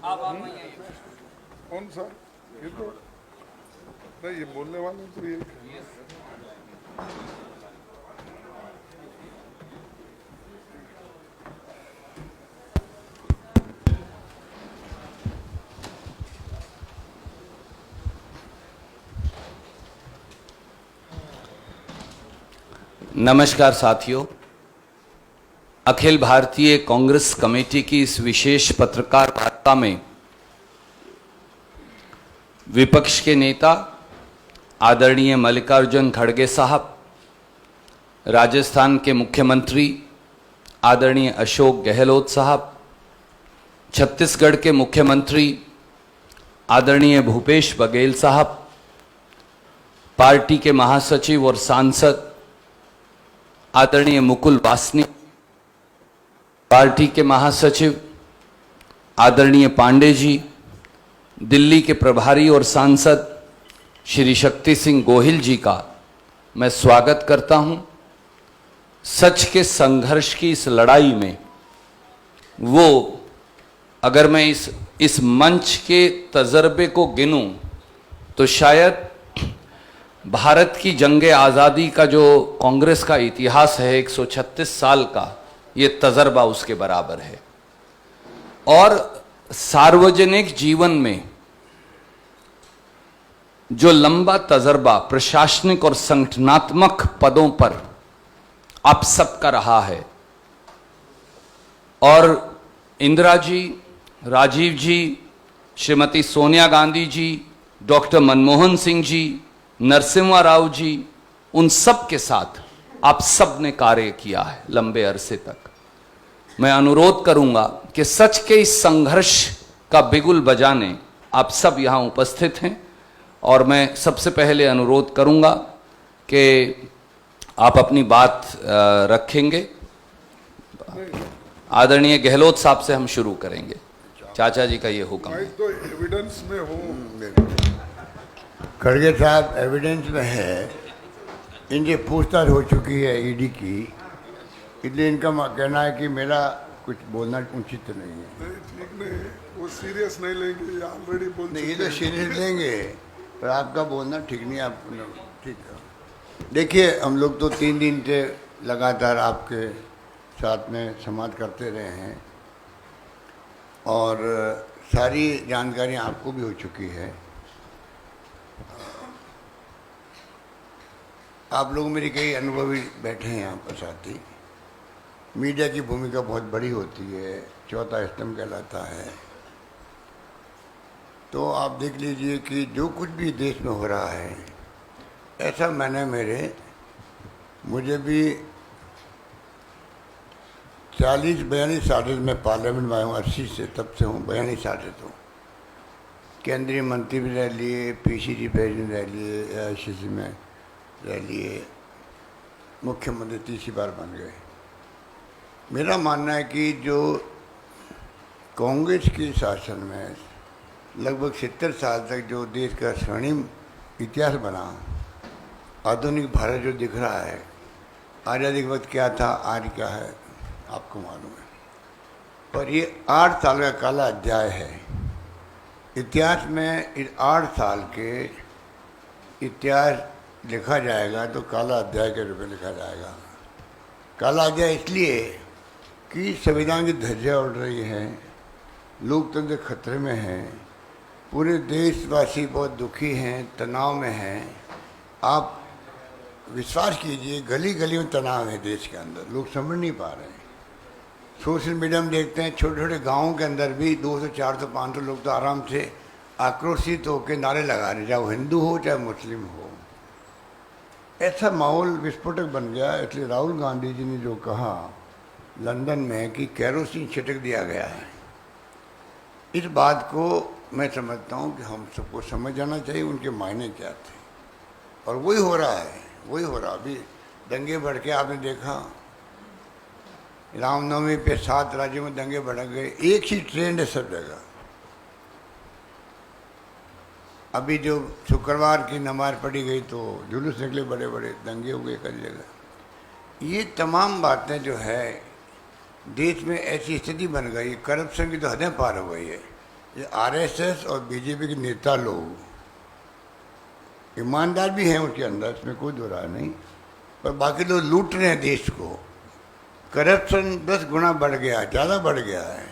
कौन सा? ये तो नहीं, ये बोलने वाले तो ये नमस्कार साथियों, अखिल भारतीय कांग्रेस कमेटी की इस विशेष पत्रकार वार्ता में विपक्ष के नेता आदरणीय मल्लिकार्जुन खड़गे साहब, राजस्थान के मुख्यमंत्री आदरणीय अशोक गहलोत साहब, छत्तीसगढ़ के मुख्यमंत्री आदरणीय भूपेश बघेल साहब, पार्टी के महासचिव और सांसद आदरणीय मुकुल वासनिक, पार्टी के महासचिव आदरणीय पांडे जी, दिल्ली के प्रभारी और सांसद श्री शक्ति सिंह गोहिल जी का मैं स्वागत करता हूं। सच के संघर्ष की इस लड़ाई में वो, अगर मैं इस मंच के तजर्बे को गिनूं तो शायद भारत की जंग आज़ादी का जो कांग्रेस का इतिहास है 136 साल का, ये तजर्बा उसके बराबर है। और सार्वजनिक जीवन में जो लंबा तजर्बा प्रशासनिक और संगठनात्मक पदों पर आप सबका रहा है, और इंदिरा जी, राजीव जी, श्रीमती सोनिया गांधी जी, डॉक्टर मनमोहन सिंह जी, नरसिम्हा राव जी, उन सब के साथ आप सब ने कार्य किया है लंबे अरसे तक। मैं अनुरोध करूंगा कि सच के इस संघर्ष का बिगुल बजाने आप सब यहां उपस्थित हैं, और मैं सबसे पहले अनुरोध करूंगा कि आप अपनी बात रखेंगे। आदरणीय गहलोत साहब से हम शुरू करेंगे। चाचा जी का ये हुक्म है। तो एविडेंस में हो। खड़गे साहब एविडेंस में है, इनसे पूछताछ हो चुकी है ईडी की, इसलिए इनका कहना है कि मेरा कुछ बोलना उचित नहीं है। ठीक नहीं, वो सीरियस नहीं लेंगे, ये ऑलरेडी बोल नहीं, ये तो सीरियस लेंगे, पर आपका बोलना ठीक नहीं। आप ठीक है। देखिए, हम लोग तो 3 दिन से लगातार आपके साथ में संवाद करते रहे हैं, और सारी जानकारी आपको भी हो चुकी है। आप लोग मेरी कई अनुभवी बैठे हैं यहाँ पर साथी। मीडिया की भूमिका बहुत बड़ी होती है, चौथा स्तंभ कहलाता है। तो आप देख लीजिए कि जो कुछ भी देश में हो रहा है, ऐसा मुझे भी 40-42 साल में पार्लियामेंट में आया हूँ, 80 से, तब से हूँ 42 साल से। तो केंद्रीय मंत्री भी रह लिए, पीसीसी प्रेसिडेंट रह लिए, AICC में रह लिए, मुख्यमंत्री तीसरी बार बन गए। मेरा मानना है कि जो कांग्रेस के शासन में लगभग 70 साल तक जो देश का स्वर्णिम इतिहास बना, आधुनिक भारत जो दिख रहा है, आज़ादी के वक्त क्या था, आज क्या है, आपको मालूम है। पर ये 8 साल का काला अध्याय है इतिहास में। इस 8 साल के इतिहास लिखा जाएगा तो काला अध्याय के रूप में लिखा जाएगा। काला अध्याय इसलिए कि संविधान की धज्जियाँ उड़ रही हैं, लोकतंत्र खतरे में है, पूरे देशवासी बहुत दुखी हैं, तनाव में हैं। आप विश्वास कीजिए, गली गली में तनाव है देश के अंदर, लोग समझ नहीं पा रहे हैं। सोशल मीडिया में देखते हैं, छोटे छोटे गाँवों के अंदर भी 200, 400, 500 लोग तो आराम से आक्रोशित होकर नारे लगा रहे, चाहे वो हिंदू हो चाहे मुस्लिम हो। ऐसा माहौल विस्फोटक बन गया। इसलिए राहुल गांधी जी ने जो कहा लंदन में कि केरोसिन छिड़क दिया गया है, इस बात को मैं समझता हूँ कि हम सबको समझ जाना चाहिए उनके मायने क्या थे। और वही हो रहा है, वही हो रहा। अभी दंगे बढ़ के आपने देखा, रामनवमी पे 7 राज्यों में दंगे भड़क गए, एक ही ट्रेंड है सब जगह। अभी जो शुक्रवार की नमाज पढ़ी गई तो जुलूस निकले, बड़े बड़े दंगे हो गए कई जगह। ये तमाम बातें जो है, देश में ऐसी स्थिति बन गई, करप्शन की तो हदें पार हो गई है। ये आरएसएस और बीजेपी के नेता लोग ईमानदार भी हैं उनके अंदर, इसमें कोई दो राय नहीं, पर बाकी लोग लूट रहे हैं देश को। करप्शन 10 गुना बढ़ गया है, ज़्यादा बढ़ गया है।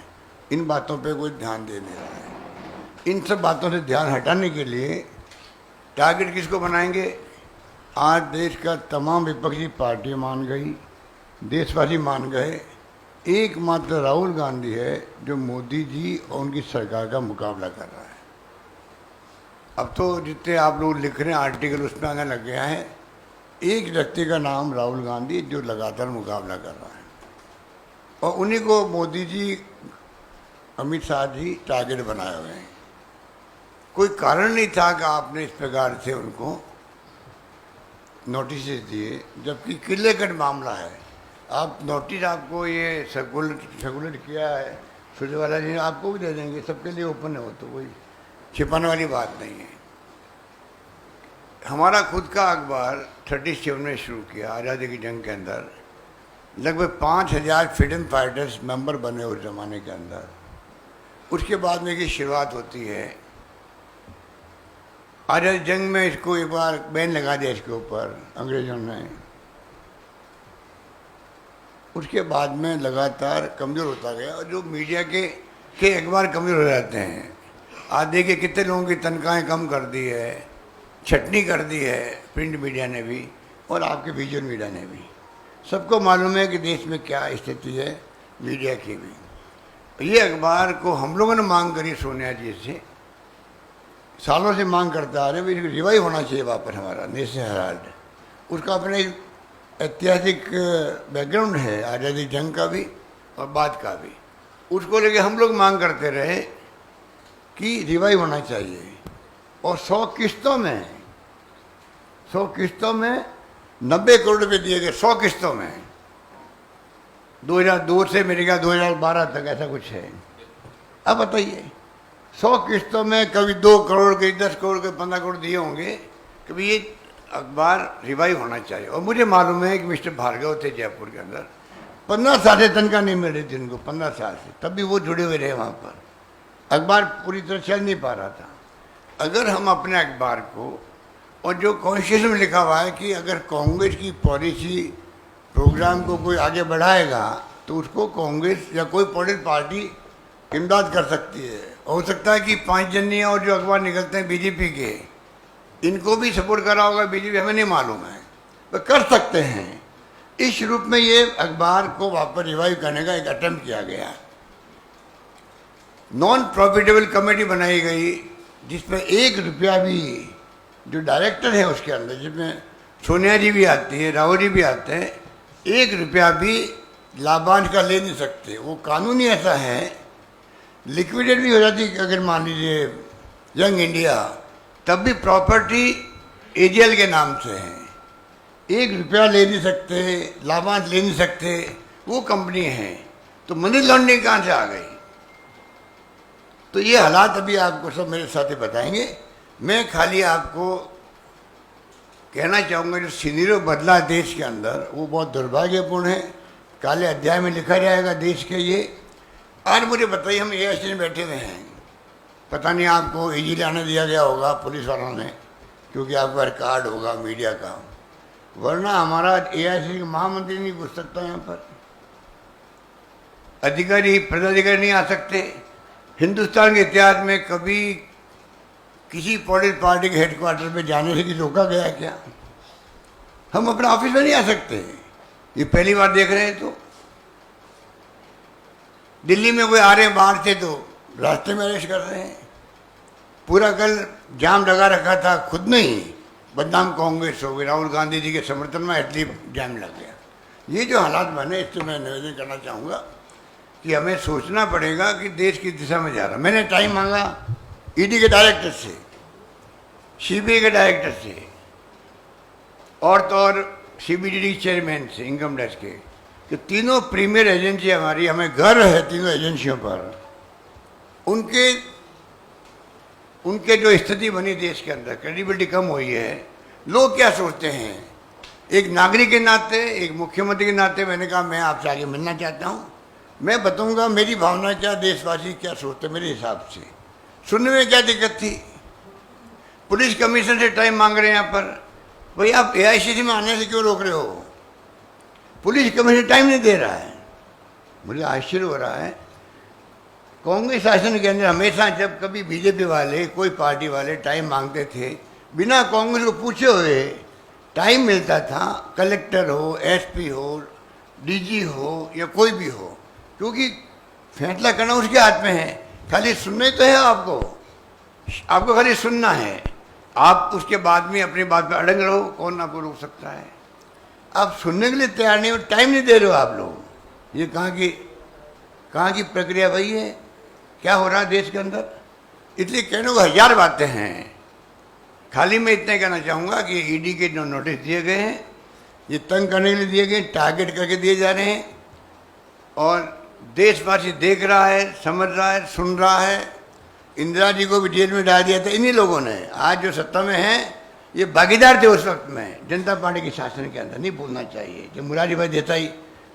इन बातों पे कोई ध्यान दे नहीं रहा है। इन सब बातों से ध्यान हटाने के लिए टारगेट किसको बनाएंगे? आज देश का तमाम विपक्षी पार्टी मान गई, देशवासी मान गए, एकमात्र राहुल गांधी है जो मोदी जी और उनकी सरकार का मुकाबला कर रहा है। अब तो जितने आप लोग लिख रहे हैं आर्टिकल, उसमें आने लग गया है एक व्यक्ति का नाम राहुल गांधी जो लगातार मुकाबला कर रहा है, और उन्हीं को मोदी जी, अमित शाह जी टारगेट बनाए हुए हैं। कोई कारण नहीं था कि आपने इस प्रकार से उनको नोटिस दिए, जबकि क्लियर कट मामला है। आप नोटिस, आपको ये सर्कुलेट किया है सुरजेवाला जी ने, आपको भी दे देंगे, सबके लिए ओपन है, वो तो कोई छिपाने वाली बात नहीं है। हमारा खुद का अखबार 37 में शुरू किया, आज़ादी की जंग के अंदर लगभग 5000 फ्रीडम फाइटर्स मेंबर बने उस ज़माने के अंदर। उसके बाद में की शुरुआत होती है आज़ादी जंग में, इसको एक बार बैन लगा दिया इसके ऊपर अंग्रेज़ों ने। उसके बाद में लगातार कमज़ोर होता गया, और जो मीडिया के अखबार कमज़ोर हो जाते हैं। आज देखिए कितने लोगों की तनख्वाहें कम कर दी है, छटनी कर दी है प्रिंट मीडिया ने भी और आपके विजुअल मीडिया ने भी। सबको मालूम है कि देश में क्या स्थिति है मीडिया की भी। ये अखबार को हम लोगों ने मांग करी सोनिया जी से, सालों से मांग करते आ रहे हैं, रिवाइव होना चाहिए वापस हमारा नेशनल हेराल्ड। उसका अपना एक ऐतिहासिक बैकग्राउंड है, आज़ादी जंग का भी और बाद का भी। उसको लेके हम लोग मांग करते रहे कि रिवाइव होना चाहिए, और 100 किस्तों में 90 करोड़ रुपये दिए गए, 100 किस्तों में। 2002 से मेरे ख्याल 2012 तक ऐसा कुछ है। अब बताइए 100 किस्तों में कभी 2 करोड़ के, 10 करोड़ के, 15 करोड़ दिए होंगे। कभी ये अखबार रिवाइव होना चाहिए। और मुझे मालूम है कि मिस्टर भार्गव थे जयपुर के अंदर, 15 साल से तनख्वाह नहीं मिल रही थी उनको, 15 साल से, तब भी वो जुड़े हुए रहे वहाँ पर। अखबार पूरी तरह चल नहीं पा रहा था। अगर हम अपने अखबार को, और जो कॉन्स्टिट्यूशन में लिखा हुआ है कि अगर कांग्रेस की पॉलिसी प्रोग्राम को कोई आगे बढ़ाएगा तो उसको कांग्रेस या कोई पॉलिटिकल पार्टी इमदाद कर सकती है। हो सकता है कि 5 जननी और जो अखबार निकलते हैं बीजेपी के, इनको भी सपोर्ट करा होगा बीजेपी, हमें नहीं मालूम है, तो कर सकते हैं। इस रूप में ये अखबार को वापस रिवाइव करने का एक अटेम्प्ट किया गया। नॉन प्रॉफिटेबल कमेटी बनाई गई, जिसमें 1 रुपया भी, जो डायरेक्टर है उसके अंदर, जिसमें सोनिया जी भी आती है, राहुल जी भी आते हैं, 1 रुपया भी लाभांश का ले नहीं सकते। वो कानून ही ऐसा है, लिक्विडेट भी हो जाती अगर मान लीजिए यंग इंडिया, तब भी प्रॉपर्टी एजीएल के नाम से है। 1 रुपया ले नहीं सकते, लाभांश ले नहीं सकते, वो कंपनी है। तो मनी लॉन्ड्रिंग कहाँ से आ गई? तो ये हालात अभी आपको सब मेरे साथी बताएंगे। मैं खाली आपको कहना चाहूँगा, जो सिनेरियो बदला देश के अंदर वो बहुत दुर्भाग्यपूर्ण है। काले अध्याय में लिखा जाएगा देश के ये। आज मुझे बताइए, हम एआईसी में बैठे हुए हैं, पता नहीं आपको इजीली आने दिया गया होगा पुलिस वालों ने, क्योंकि आपका रिकॉर्ड होगा मीडिया का, वरना हमारा एआईसी का महामंत्री नहीं घुस सकता यहाँ पर, अधिकारी पदाधिकारी नहीं आ सकते। हिंदुस्तान के इतिहास में कभी किसी पॉलिटिकल पार्टी के हेडक्वार्टर पे जाने से रोका गया क्या? हम अपने ऑफिस में नहीं आ सकते। ये पहली बार देख रहे हैं। तो दिल्ली में कोई आ रहे हैं बाहर से तो रास्ते में अरेस्ट कर रहे हैं। पूरा कल जाम लगा रखा था, खुद नहीं, बदनाम कांग्रेस हो गई, राहुल गांधी जी के समर्थन में एटलीस्ट जाम लग गया। ये जो हालात बने, इससे मैं निवेदन करना चाहूँगा कि हमें सोचना पड़ेगा कि देश किस दिशा में जा रहा। मैंने टाइम मांगा ईडी के डायरेक्टर से, सीबीआई के डायरेक्टर से, और तो और सीबीडीटी चेयरमैन से, इनकम टैक्स के, कि तीनों प्रीमियर एजेंसी हमारी, हमें गर्व है तीनों एजेंसियों पर। उनके जो स्थिति बनी देश के अंदर, क्रेडिबिलिटी कम हुई है। लोग क्या सोचते हैं? एक नागरिक के नाते, एक मुख्यमंत्री के नाते मैंने कहा मैं आपसे आगे मिलना चाहता हूँ, मैं बताऊँगा मेरी भावना क्या, देशवासी क्या सोचते मेरे हिसाब से। सुनने में क्या दिक्कत थी? पुलिस कमिश्नर से टाइम मांग रहे हैं यहाँ पर, भाई आप एआईसीसी में आने से क्यों रोक रहे हो? पुलिस कमिश्नर टाइम नहीं दे रहा है। मुझे आश्चर्य हो रहा है, कांग्रेस शासन के अंदर हमेशा जब कभी बीजेपी वाले कोई पार्टी वाले टाइम मांगते थे, बिना कांग्रेस को पूछे हुए टाइम मिलता था। कलेक्टर हो, एसपी हो, डीजी हो या कोई भी हो, क्योंकि फैसला करना उसके हाथ में है। खाली सुनना ही तो है आपको खाली सुनना है। आप उसके बाद में अपनी बात पर अड़ंग रहो, कौन आपको रोक सकता है? आप सुनने के लिए तैयार नहीं हो, टाइम नहीं दे रहे हो आप लोग। ये कहाँ की प्रक्रिया भाई है? क्या हो रहा है देश के अंदर? इसलिए कहने को हजार बातें हैं। खाली मैं इतना कहना चाहूँगा कि ईडी के जो नोटिस दिए गए हैं, ये तंग करने के लिए दिए गए, टारगेट करके दिए जा रहे हैं। और देशवासी देख रहा है, समझ रहा है, सुन रहा है। इंदिरा जी को भी जेल में डाल दिया था इन्हीं लोगों ने। आज जो सत्ता में है, ये भागीदार थे उस वक्त में जनता पार्टी के शासन के अंदर, नहीं भूलना चाहिए। जब मुरारी भाई देसाई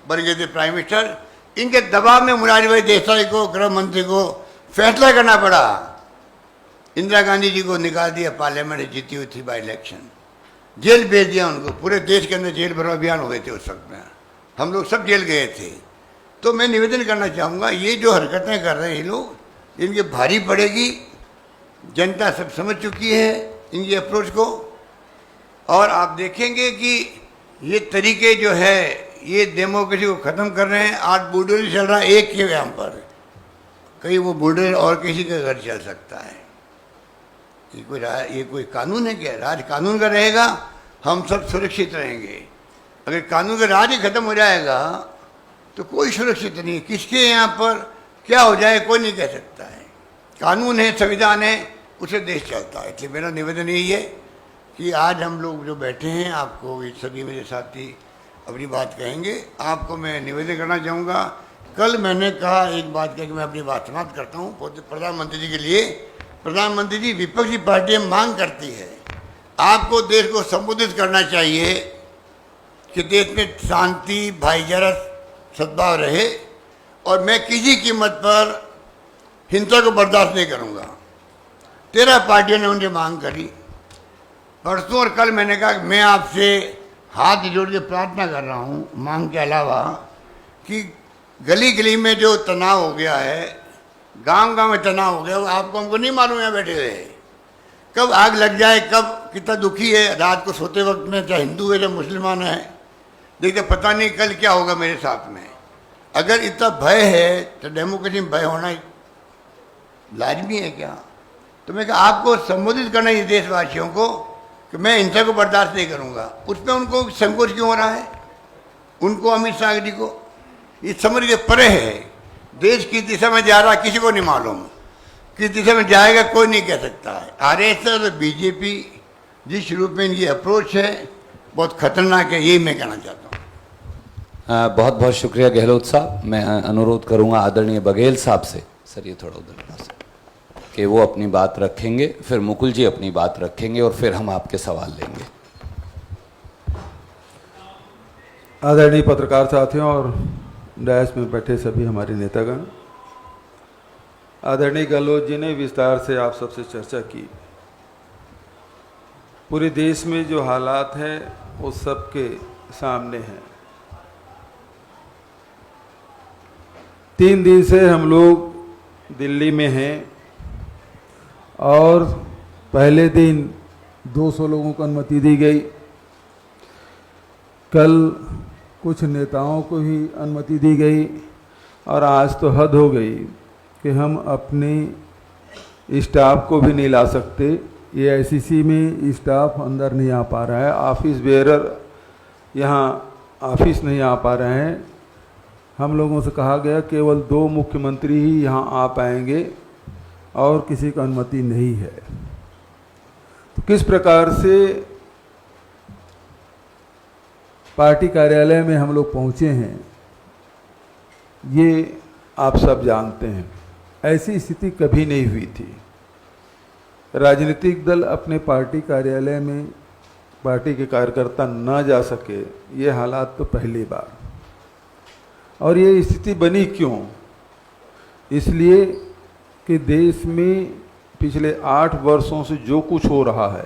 बन गए थे प्राइम मिनिस्टर, इनके दबाव में मुरारी भाई देसाई को, गृह मंत्री को फैसला करना पड़ा। इंदिरा गांधी जी को निकाल दिया, पार्लियामेंट जीती हुई थी बाई इलेक्शन, जेल भेज दिया उनको। पूरे देश के अंदर जेल भरो अभियान हो गए थे उस वक्त में, हम लोग सब जेल गए थे। तो मैं निवेदन करना चाहूँगा, ये जो हरकतें कर रहे हैं ये लोग, इनके भारी पड़ेगी। जनता सब समझ चुकी है इनकी अप्रोच को। और आप देखेंगे कि ये तरीके जो है, ये डेमोक्रेसी को ख़त्म कर रहे हैं। आज बुलडोजर चल रहा है एक के यहाँ पर, कहीं वो बुलडोजर और किसी का घर चल सकता है। ये कोई कानून है क्या? राज कानून का रहेगा, हम सब सुरक्षित रहेंगे। अगर कानून का राज ही खत्म हो जाएगा तो कोई सुरक्षित नहीं है। किसके यहाँ पर क्या हो जाए कोई नहीं कह सकता है। कानून है, संविधान है, उसे देश चलता है। इसलिए मेरा निवेदन यही है कि आज हम लोग जो बैठे हैं, आपको ये सभी मेरे साथी अपनी बात कहेंगे। आपको मैं निवेदन करना चाहूँगा, कल मैंने कहा एक बात कह के मैं अपनी बात समाप्त करता हूँ प्रधानमंत्री जी के लिए। प्रधानमंत्री जी, विपक्षी पार्टियाँ मांग करती है, आपको देश को संबोधित करना चाहिए कि देश में शांति, भाईचारा, सद्भाव रहे। और मैं किसी कीमत पर हिंसा को बर्दाश्त नहीं करूँगा। 13 पार्टियों ने उनसे मांग करी। परसों और कल मैंने कहा कि मैं आपसे हाथ जोड़ के प्रार्थना कर रहा हूँ, मांग के अलावा, कि गली गली में जो तनाव हो गया है, गांव गांव में तनाव हो गया, वो आपको हमको नहीं मालूम है बैठे हुए। कब आग लग जाए, कब कितना दुखी है रात को सोते वक्त में, चाहे हिंदू है चाहे मुसलमान है। देखिए पता नहीं कल क्या होगा मेरे साथ में। अगर इतना भय है तो डेमोक्रेसी में भय होना लाजमी है क्या? तो मैं कहा आपको संबोधित करना है देशवासियों को कि मैं हिंसा को बर्दाश्त नहीं करूँगा। उसमें उनको संकोच क्यों हो रहा है? उनको, अमित शाह जी को, ये समझ के परे है। देश किस दिशा में जा रहा है किसी को नहीं मालूम, किस दिशा में जाएगा कोई नहीं कह सकता है। आरएसएस और बीजेपी जिस रूप में इनकी अप्रोच है बहुत खतरनाक है, यही मैं कहना चाहता हूँ। बहुत बहुत शुक्रिया गहलोत साहब। मैं अनुरोध करूंगा आदरणीय बघेल साहब से, सर ये थोड़ा उधर कि वो अपनी बात रखेंगे, फिर मुकुल जी अपनी बात रखेंगे और फिर हम आपके सवाल लेंगे। आदरणीय पत्रकार साथियों और डायस में बैठे सभी हमारे नेतागण, आदरणीय गहलोत जी ने विस्तार से आप सबसे चर्चा की। पूरे देश में जो हालात हैं वो सबके सामने हैं। 3 दिन से हम लोग दिल्ली में हैं और पहले दिन 200 लोगों को अनुमति दी गई। कल कुछ नेताओं को ही अनुमति दी गई और आज तो हद हो गई कि हम अपने स्टाफ को भी नहीं ला सकते। एआईसीसी में स्टाफ अंदर नहीं आ पा रहा है, ऑफिस बेयरर यहाँ ऑफिस नहीं आ पा रहे हैं। हम लोगों से कहा गया केवल 2 मुख्यमंत्री ही यहाँ आ पाएंगे और किसी को अनुमति नहीं है। तो किस प्रकार से पार्टी कार्यालय में हम लोग पहुँचे हैं ये आप सब जानते हैं। ऐसी स्थिति कभी नहीं हुई थी। राजनीतिक दल अपने पार्टी कार्यालय में पार्टी के कार्यकर्ता ना जा सके, ये हालात तो पहली बार। और ये स्थिति बनी क्यों? इसलिए कि देश में पिछले 8 वर्षों से जो कुछ हो रहा है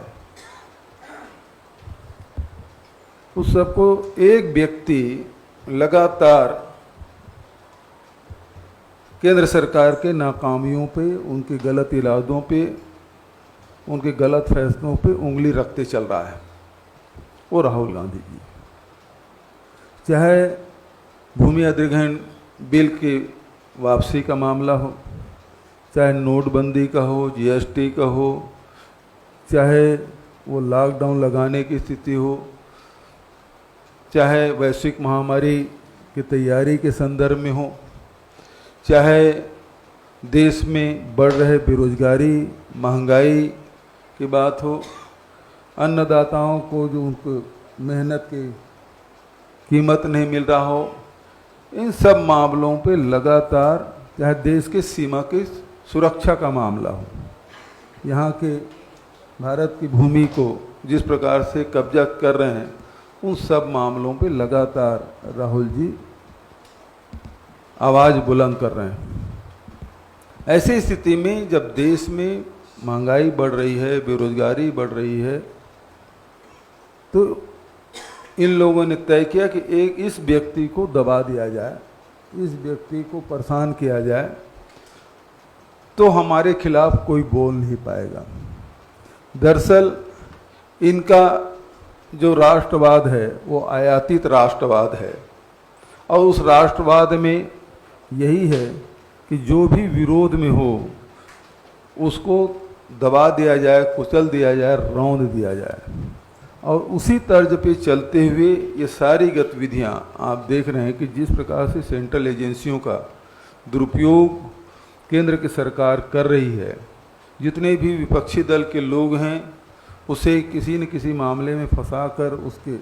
उस सबको एक व्यक्ति लगातार केंद्र सरकार के नाकामियों पे, उनके गलत इरादों पे, उनके गलत फैसलों पे उंगली रखते चल रहा है, वो राहुल गांधी जी। चाहे भूमि अधिग्रहण बिल की वापसी का मामला हो, चाहे नोटबंदी का हो, जीएसटी का हो, चाहे वो लॉकडाउन लगाने की स्थिति हो, चाहे वैश्विक महामारी की तैयारी के संदर्भ में हो, चाहे देश में बढ़ रहे बेरोजगारी, महंगाई की बात हो, अन्नदाताओं को जो उनको मेहनत की कीमत नहीं मिल रहा हो, इन सब मामलों पे लगातार, चाहे देश के सीमा की सुरक्षा का मामला हो, यहाँ के भारत की भूमि को जिस प्रकार से कब्जा कर रहे हैं, उन सब मामलों पे लगातार राहुल जी आवाज़ बुलंद कर रहे हैं। ऐसी स्थिति में जब देश में महंगाई बढ़ रही है, बेरोजगारी बढ़ रही है, तो इन लोगों ने तय किया कि एक इस व्यक्ति को दबा दिया जाए, इस व्यक्ति को परेशान किया जाए, तो हमारे खिलाफ कोई बोल नहीं पाएगा। दरअसल इनका जो राष्ट्रवाद है वो आयातित राष्ट्रवाद है, और उस राष्ट्रवाद में यही है कि जो भी विरोध में हो उसको दबा दिया जाए, कुचल दिया जाए, रौंद दिया जाए। और उसी तर्ज पे चलते हुए ये सारी गतिविधियां आप देख रहे हैं कि जिस प्रकार से सेंट्रल एजेंसियों का दुरुपयोग केंद्र की सरकार कर रही है, जितने भी विपक्षी दल के लोग हैं उसे किसी न किसी मामले में फंसाकर उसके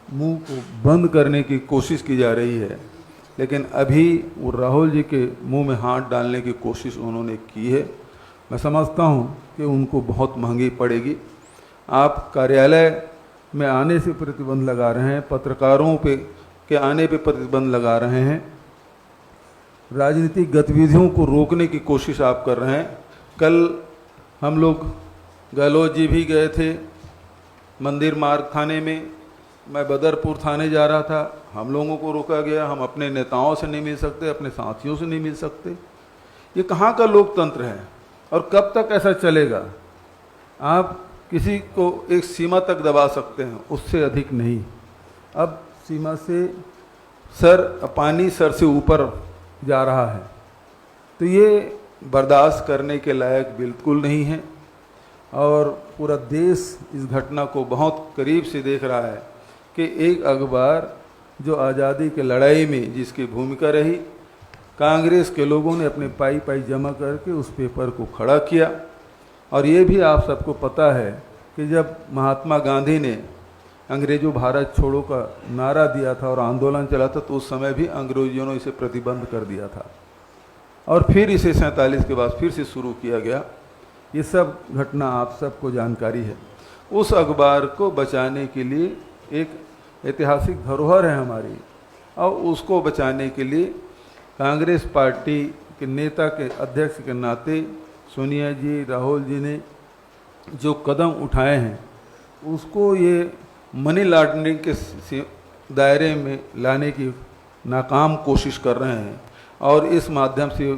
मुंह को बंद करने की कोशिश की जा रही है। लेकिन अभी वो राहुल जी के मुंह में हाथ डालने की कोशिश उन्होंने की है। मैं समझता हूँ कि उनको बहुत महंगी पड़ेगी। आप कार्यालय में आने से प्रतिबंध लगा रहे हैं, पत्रकारों पे के आने पे प्रतिबंध लगा रहे हैं, राजनीतिक गतिविधियों को रोकने की कोशिश आप कर रहे हैं। कल हम लोग गहलोत जी भी गए थे मंदिर मार्ग थाने में, मैं बदरपुर थाने जा रहा था, हम लोगों को रोका गया। हम अपने नेताओं से नहीं मिल सकते, अपने साथियों से नहीं मिल सकते। ये कहाँ का लोकतंत्र है और कब तक ऐसा चलेगा? आप किसी को एक सीमा तक दबा सकते हैं, उससे अधिक नहीं। अब सीमा से पानी सर से ऊपर जा रहा है, तो ये बर्दाश्त करने के लायक बिल्कुल नहीं है। और पूरा देश इस घटना को बहुत करीब से देख रहा है कि एक अखबार जो आज़ादी की लड़ाई में जिसकी भूमिका रही, कांग्रेस के लोगों ने अपने पाई पाई जमा करके उस पेपर को खड़ा किया। और ये भी आप सबको पता है कि जब महात्मा गांधी ने अंग्रेजों भारत छोड़ो का नारा दिया था और आंदोलन चला था, तो उस समय भी अंग्रेजों ने इसे प्रतिबंध कर दिया था और फिर इसे 47 के बाद फिर से शुरू किया गया। ये सब घटना आप सबको जानकारी है। उस अखबार को बचाने के लिए, एक ऐतिहासिक धरोहर है हमारी, और उसको बचाने के लिए कांग्रेस पार्टी के नेता के अध्यक्ष के नाते सोनिया जी, राहुल जी ने जो कदम उठाए हैं उसको ये मनी लॉन्ड्रिंग के दायरे में लाने की नाकाम कोशिश कर रहे हैं। और इस माध्यम से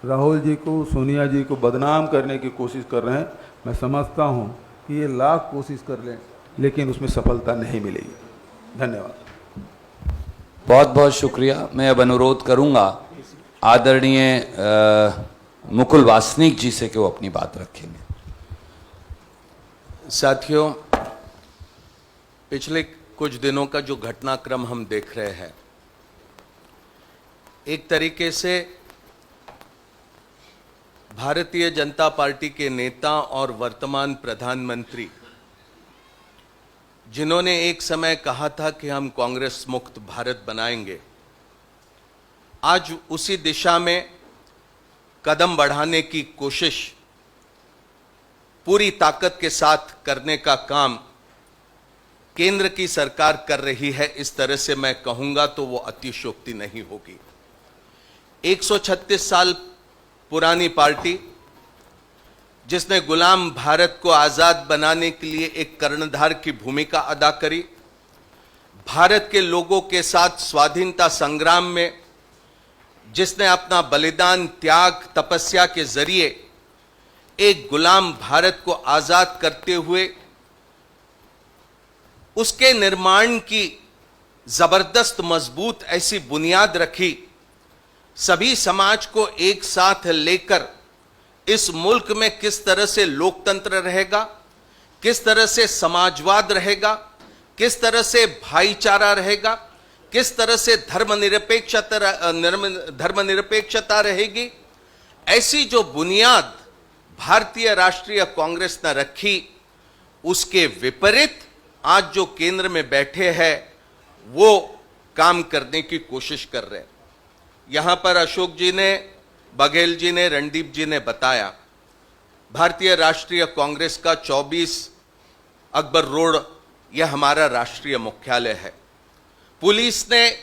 राहुल जी को, सोनिया जी को बदनाम करने की कोशिश कर रहे हैं। मैं समझता हूं कि ये लाख कोशिश कर लें लेकिन उसमें सफलता नहीं मिलेगी। धन्यवाद। बहुत बहुत शुक्रिया। मैं अब अनुरोध करूंगा आदरणीय मुकुल वासनिक जी से कि वो अपनी बात रखेंगे। साथियों, पिछले कुछ दिनों का जो घटनाक्रम हम देख रहे हैं, एक तरीके से भारतीय जनता पार्टी के नेता और वर्तमान प्रधानमंत्री, जिन्होंने एक समय कहा था कि हम कांग्रेस मुक्त भारत बनाएंगे, आज उसी दिशा में कदम बढ़ाने की कोशिश पूरी ताकत के साथ करने का काम केंद्र की सरकार कर रही है। इस तरह से मैं कहूंगा तो वो अतिशयोक्ति नहीं होगी। 136 साल पुरानी पार्टी जिसने गुलाम भारत को आजाद बनाने के लिए एक कर्णधार की भूमिका अदा करी, भारत के लोगों के साथ स्वाधीनता संग्राम में जिसने अपना बलिदान, त्याग, तपस्या के जरिए एक गुलाम भारत को आजाद करते हुए उसके निर्माण की जबरदस्त मजबूत ऐसी बुनियाद रखी, सभी समाज को एक साथ लेकर इस मुल्क में किस तरह से लोकतंत्र रहेगा, किस तरह से समाजवाद रहेगा, किस तरह से भाईचारा रहेगा, किस तरह से धर्मनिरपेक्षता रहेगी, ऐसी जो बुनियाद भारतीय राष्ट्रीय कांग्रेस ने रखी, उसके विपरीत आज जो केंद्र में बैठे हैं वो काम करने की कोशिश कर रहे हैं। यहां पर अशोक जी ने, बघेल जी ने, रणदीप जी ने बताया, भारतीय राष्ट्रीय कांग्रेस का 24 अकबर रोड यह हमारा राष्ट्रीय मुख्यालय है। पुलिस ने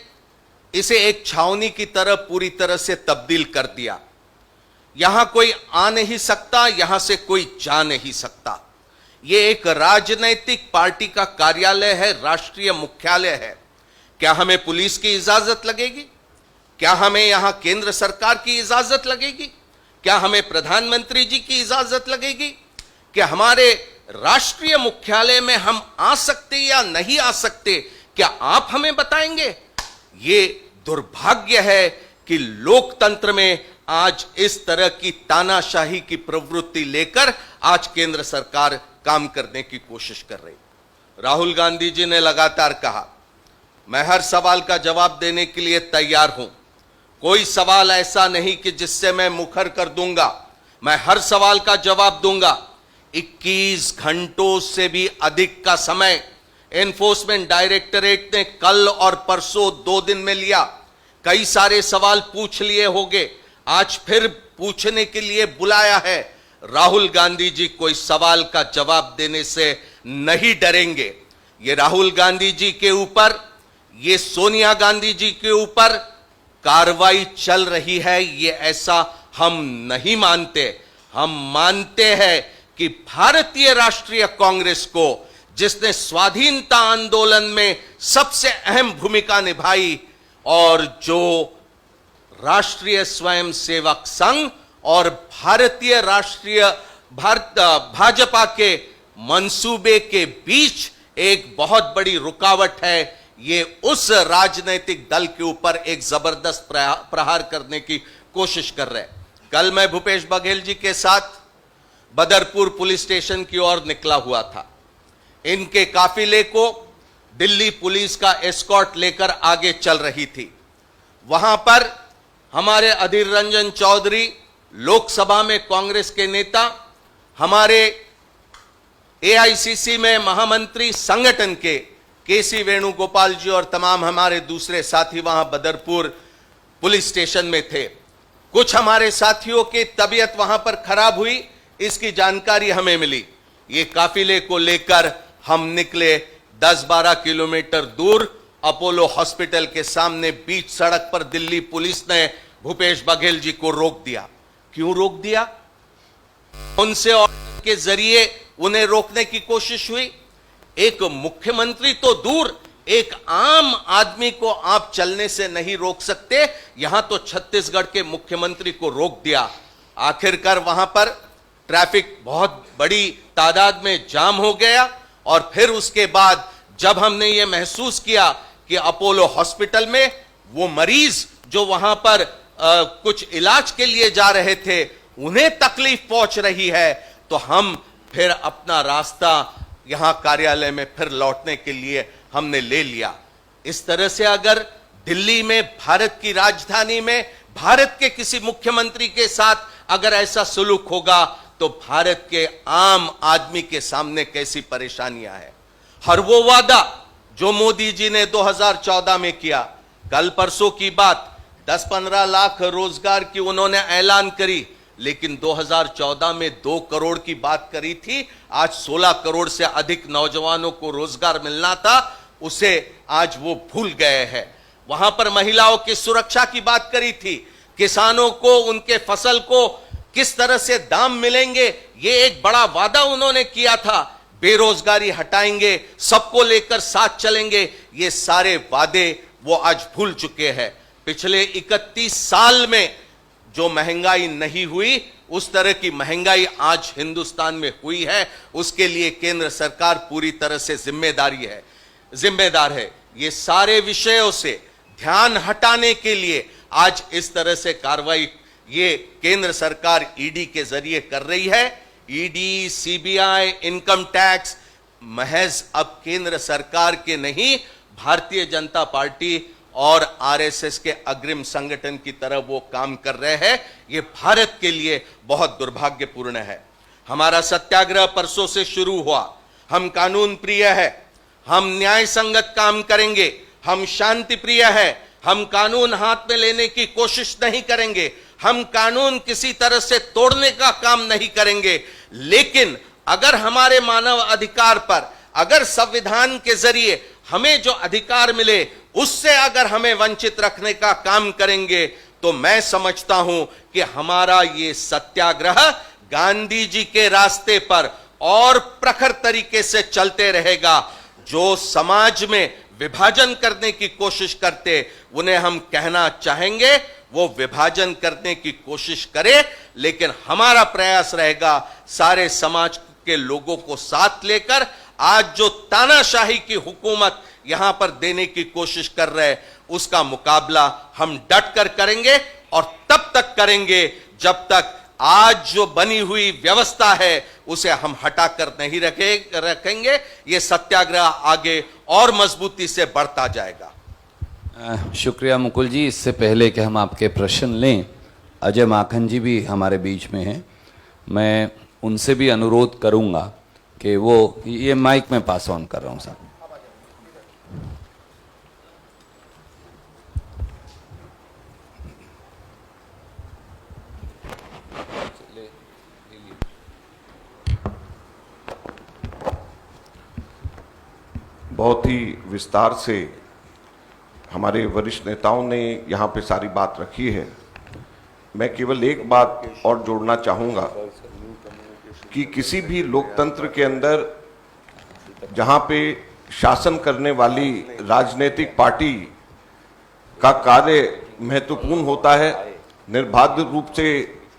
इसे एक छावनी की तरह पूरी तरह से तब्दील कर दिया। यहां कोई आ नहीं सकता, यहां से कोई जा नहीं सकता। यह एक राजनैतिक पार्टी का कार्यालय है, राष्ट्रीय मुख्यालय है। क्या हमें पुलिस की इजाजत लगेगी? क्या हमें यहां केंद्र सरकार की इजाजत लगेगी? क्या हमें प्रधानमंत्री जी की इजाजत लगेगी? क्या हमारे राष्ट्रीय मुख्यालय में हम आ सकते या नहीं आ सकते, क्या आप हमें बताएंगे? ये दुर्भाग्य है कि लोकतंत्र में आज इस तरह की तानाशाही की प्रवृत्ति लेकर आज केंद्र सरकार काम करने की कोशिश कर रही। राहुल गांधी जी ने लगातार कहा, मैं हर सवाल का जवाब देने के लिए तैयार हूं। कोई सवाल ऐसा नहीं कि जिससे मैं मुखर कर दूंगा, मैं हर सवाल का जवाब दूंगा। 21 घंटों से भी अधिक का समय एनफोर्समेंट डायरेक्टरेट ने कल और परसों 2 दिन में लिया। कई सारे सवाल पूछ लिए होंगे, आज फिर पूछने के लिए बुलाया है। राहुल गांधी जी कोई सवाल का जवाब देने से नहीं डरेंगे। ये राहुल गांधी जी के ऊपर, ये सोनिया गांधी जी के ऊपर कार्रवाई चल रही है, ये ऐसा हम नहीं मानते। हम मानते हैं कि भारतीय राष्ट्रीय कांग्रेस को, जिसने स्वाधीनता आंदोलन में सबसे अहम भूमिका निभाई और जो राष्ट्रीय स्वयंसेवक संघ और भारतीय राष्ट्रीय भाजपा के मंसूबे के बीच एक बहुत बड़ी रुकावट है, ये उस राजनीतिक दल के ऊपर एक जबरदस्त प्रहार करने की कोशिश कर रहे हैं। कल मैं भूपेश बघेल जी के साथ बदरपुर पुलिस स्टेशन की ओर निकला हुआ था। इनके काफिले को दिल्ली पुलिस का एस्कॉर्ट लेकर आगे चल रही थी। वहां पर हमारे अधीर रंजन चौधरी, लोकसभा में कांग्रेस के नेता, हमारे एआईसीसी में महामंत्री संगठन के केसी वेणुगोपाल जी और तमाम हमारे दूसरे साथी वहां बदरपुर पुलिस स्टेशन में थे। कुछ हमारे साथियों की तबीयत वहां पर खराब हुई, इसकी जानकारी हमें मिली। ये काफिले को लेकर हम निकले 10-12 किलोमीटर दूर अपोलो हॉस्पिटल के सामने बीच सड़क पर दिल्ली पुलिस ने भूपेश बघेल जी को रोक दिया। क्यों रोक दिया? उनसे और के जरिए उन्हें रोकने की कोशिश हुई। एक मुख्यमंत्री तो दूर, एक आम आदमी को आप चलने से नहीं रोक सकते, यहां तो छत्तीसगढ़ के मुख्यमंत्री को रोक दिया। आखिरकार वहां पर ट्रैफिक बहुत बड़ी तादाद में जाम हो गया और फिर उसके बाद जब हमने ये महसूस किया कि अपोलो हॉस्पिटल में वो मरीज जो वहां पर कुछ इलाज के लिए जा रहे थे, उन्हें तकलीफ पहुंच रही है, तो हम फिर अपना रास्ता यहां कार्यालय में फिर लौटने के लिए हमने ले लिया। इस तरह से अगर दिल्ली में, भारत की राजधानी में, भारत के किसी मुख्यमंत्री के साथ अगर ऐसा सुलूक होगा तो भारत के आम आदमी के सामने कैसी परेशानियां हैं। हर वो वादा जो मोदी जी ने 2014 में किया, कल परसों की बात, 10-15 लाख रोजगार की उन्होंने ऐलान करी, लेकिन 2014 में 2 करोड़ की बात करी थी। आज 16 करोड़ से अधिक नौजवानों को रोजगार मिलना था, उसे आज वो भूल गए हैं। वहां पर महिलाओं की सुरक्षा की बात करी थी, किसानों को उनके फसल को किस तरह से दाम मिलेंगे, ये एक बड़ा वादा उन्होंने किया था। बेरोजगारी हटाएंगे, सबको लेकर साथ चलेंगे, ये सारे वादे वो आज भूल चुके हैं। पिछले 31 साल में जो महंगाई नहीं हुई, उस तरह की महंगाई आज हिंदुस्तान में हुई है। उसके लिए केंद्र सरकार पूरी तरह से जिम्मेदार है। ये सारे विषयों से ध्यान हटाने के लिए आज इस तरह से कार्रवाई ये केंद्र सरकार ईडी के जरिए कर रही है। ईडी, सीबीआई, इनकम टैक्स महज अब केंद्र सरकार के नहीं, भारतीय जनता पार्टी और आरएसएस के अग्रिम संगठन की तरह वो काम कर रहे हैं। ये भारत के लिए बहुत दुर्भाग्यपूर्ण है। हमारा सत्याग्रह परसों से शुरू हुआ। हम कानून प्रिय है, हम न्याय संगत काम करेंगे, हम शांति प्रिय है, हम कानून हाथ में लेने की कोशिश नहीं करेंगे, हम कानून किसी तरह से तोड़ने का काम नहीं करेंगे। लेकिन अगर हमारे मानव अधिकार पर, अगर संविधान के जरिए हमें जो अधिकार मिले उससे अगर हमें वंचित रखने का काम करेंगे, तो मैं समझता हूं कि हमारा ये सत्याग्रह गांधी जी के रास्ते पर और प्रखर तरीके से चलते रहेगा। जो समाज में विभाजन करने की कोशिश करते, उन्हें हम कहना चाहेंगे वो विभाजन करने की कोशिश करे, लेकिन हमारा प्रयास रहेगा सारे समाज के लोगों को साथ लेकर आज जो तानाशाही की हुकूमत यहां पर देने की कोशिश कर रहे, उसका मुकाबला हम डट कर करेंगे। और तब तक करेंगे जब तक आज जो बनी हुई व्यवस्था है उसे हम हटाकर नहीं रखेंगे। ये सत्याग्रह आगे और मजबूती से बढ़ता जाएगा। शुक्रिया मुकुल जी। इससे पहले कि हम आपके प्रश्न लें, अजय माखन जी भी हमारे बीच में हैं। मैं उनसे भी अनुरोध करूंगा कि वो ये माइक में पास ऑन कर रहा हूं साहब। बहुत ही विस्तार से हमारे वरिष्ठ नेताओं ने यहाँ पे सारी बात रखी है। मैं केवल एक बात और जोड़ना चाहूँगा कि किसी भी लोकतंत्र के अंदर जहाँ पे शासन करने वाली राजनीतिक पार्टी का कार्य महत्वपूर्ण होता है, निर्बाध रूप से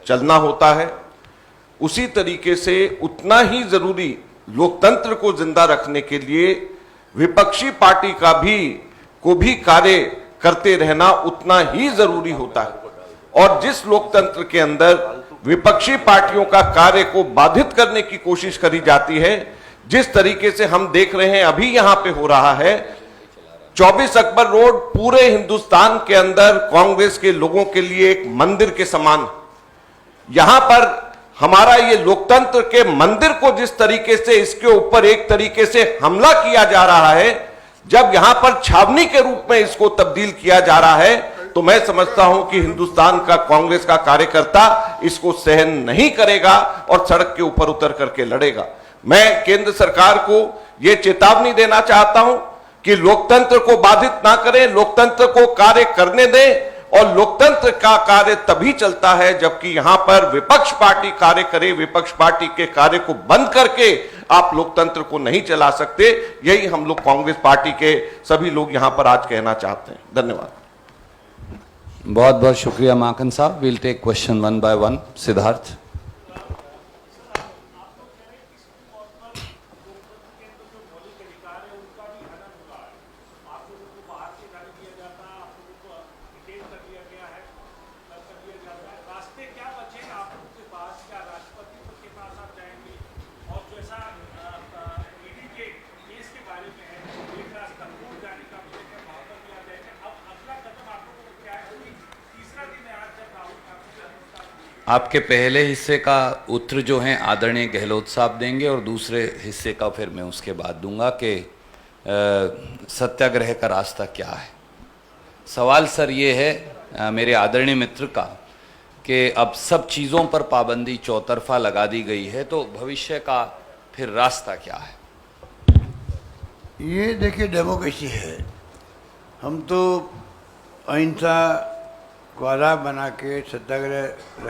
चलना होता है, उसी तरीके से उतना ही जरूरी लोकतंत्र को जिंदा रखने के लिए विपक्षी पार्टी को भी कार्य करते रहना उतना ही जरूरी होता है। और जिस लोकतंत्र के अंदर विपक्षी पार्टियों का कार्य को बाधित करने की कोशिश करी जाती है, जिस तरीके से हम देख रहे हैं अभी यहां पे हो रहा है, 24 अकबर रोड पूरे हिंदुस्तान के अंदर कांग्रेस के लोगों के लिए एक मंदिर के समान। यहां पर हमारा ये लोकतंत्र के मंदिर को जिस तरीके से इसके ऊपर एक तरीके से हमला किया जा रहा है, जब यहां पर छावनी के रूप में इसको तब्दील किया जा रहा है, तो मैं समझता हूं कि हिंदुस्तान का कांग्रेस का कार्यकर्ता इसको सहन नहीं करेगा और सड़क के ऊपर उतर करके लड़ेगा। मैं केंद्र सरकार को यह चेतावनी देना चाहता हूं कि लोकतंत्र को बाधित ना करें, लोकतंत्र को कार्य करने दें। और लोकतंत्र का कार्य तभी चलता है जबकि यहां पर विपक्ष पार्टी कार्य करे। विपक्ष पार्टी के कार्य को बंद करके आप लोकतंत्र को नहीं चला सकते। यही हम लोग कांग्रेस पार्टी के सभी लोग यहां पर आज कहना चाहते हैं। धन्यवाद। बहुत बहुत शुक्रिया माखन साहब। Will take question one by one. Siddharth. आपके पहले हिस्से का उत्तर जो है आदरणीय गहलोत साहब देंगे और दूसरे हिस्से का फिर मैं उसके बाद दूंगा कि सत्याग्रह का रास्ता क्या है। सवाल सर ये है मेरे आदरणीय मित्र का कि अब सब चीज़ों पर पाबंदी चौतरफा लगा दी गई है, तो भविष्य का फिर रास्ता क्या है? ये देखिए डेमोक्रेसी है। हम तो अहिंसा को आधार बना के सत्याग्रह